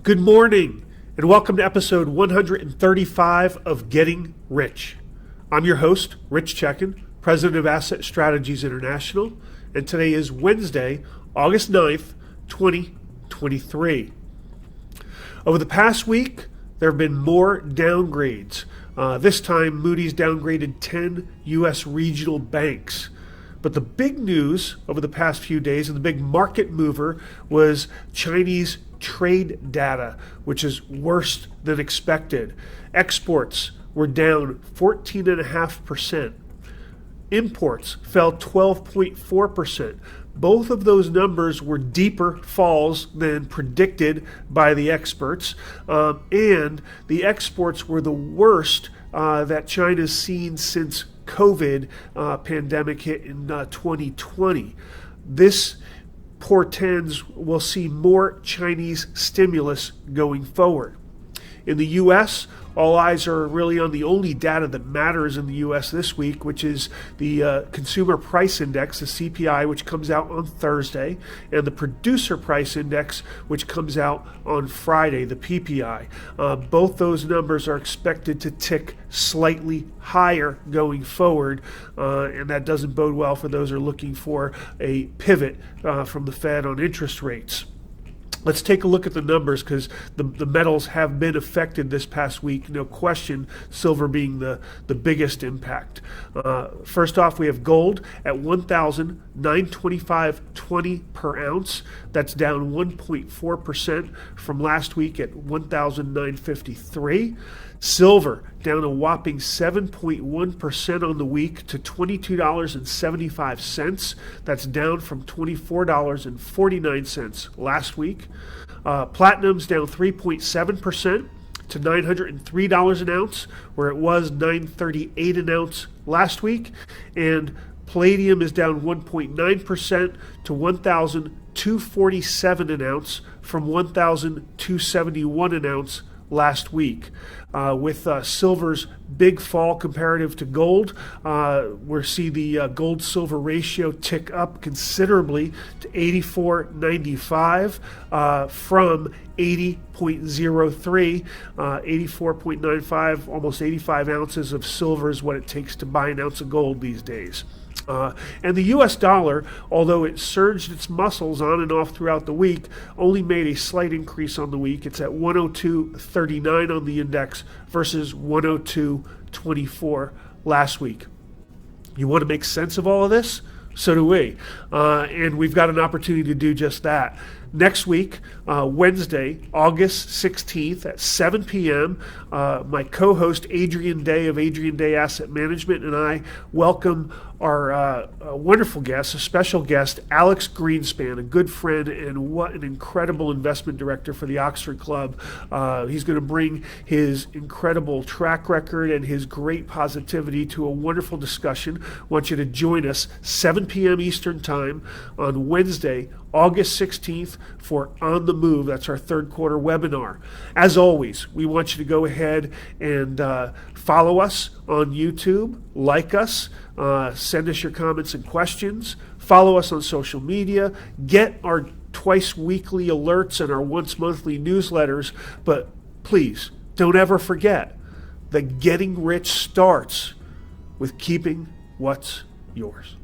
Good morning, and welcome to episode 135 of Getting Rich. I'm your host, Rich Checkan, president of Asset Strategies International, and today is Wednesday, August 9th, 2023. Over the past week, there have been more downgrades. This time, Moody's downgraded 10 U.S. regional banks. But the big news over the past few days and the big market mover was Chinese trade data, which is worse than expected. Exports were down 14.5%. Imports fell 12.4%. Both of those numbers were deeper falls than predicted by the experts, and the exports were the worst that China's seen since COVID pandemic hit in 2020. This portends we'll see more Chinese stimulus going forward. In the U.S., all eyes are really on the only data that matters in the U.S. this week, which is the Consumer Price Index, the CPI, which comes out on Thursday, and the Producer Price Index, which comes out on Friday, the PPI. Both those numbers are expected to tick slightly higher going forward, and that doesn't bode well for those who are looking for a pivot from the Fed on interest rates. Let's take a look at the numbers because the metals have been affected this past week. No question, silver being the biggest impact. First off, we have gold at $1,925.20 per ounce. That's down 1.4% from last week at $1,953. Silver down a whopping 7.1% on the week to $22.75. That's down from $24.49 last week. Platinum's down 3.7% to $903 an ounce, where it was $938 an ounce last week. And palladium is down 1.9% to $1,247 an ounce from $1,271 an ounce last week. With silver's big fall comparative to gold, we'll see the gold-silver ratio tick up considerably to 84.95 from 80.03, 84.95, almost 85 ounces of silver is what it takes to buy an ounce of gold these days. And the U.S. dollar, although it surged its muscles on and off throughout the week, only made a slight increase on the week. It's at 102.39 on the index versus 102.24 last week. You want to make sense of all of this? So do we. And we've got an opportunity to do just that. Next week, Wednesday, August 16th at 7 p.m., my co-host Adrian Day of Adrian Day Asset Management and I welcome our wonderful guest, a special guest, Alex Greenspan, a good friend and what an incredible investment director for the Oxford Club. He's going to bring his incredible track record and his great positivity to a wonderful discussion. I want you to join us 7 p.m. Eastern Time on Wednesday, August 16th for On the Move. That's our third quarter webinar. As always, we want you to go ahead and follow us on YouTube, like us, send us your comments and questions, follow us on social media, get our twice weekly alerts and our once monthly newsletters. But please, don't ever forget that getting rich starts with keeping what's yours.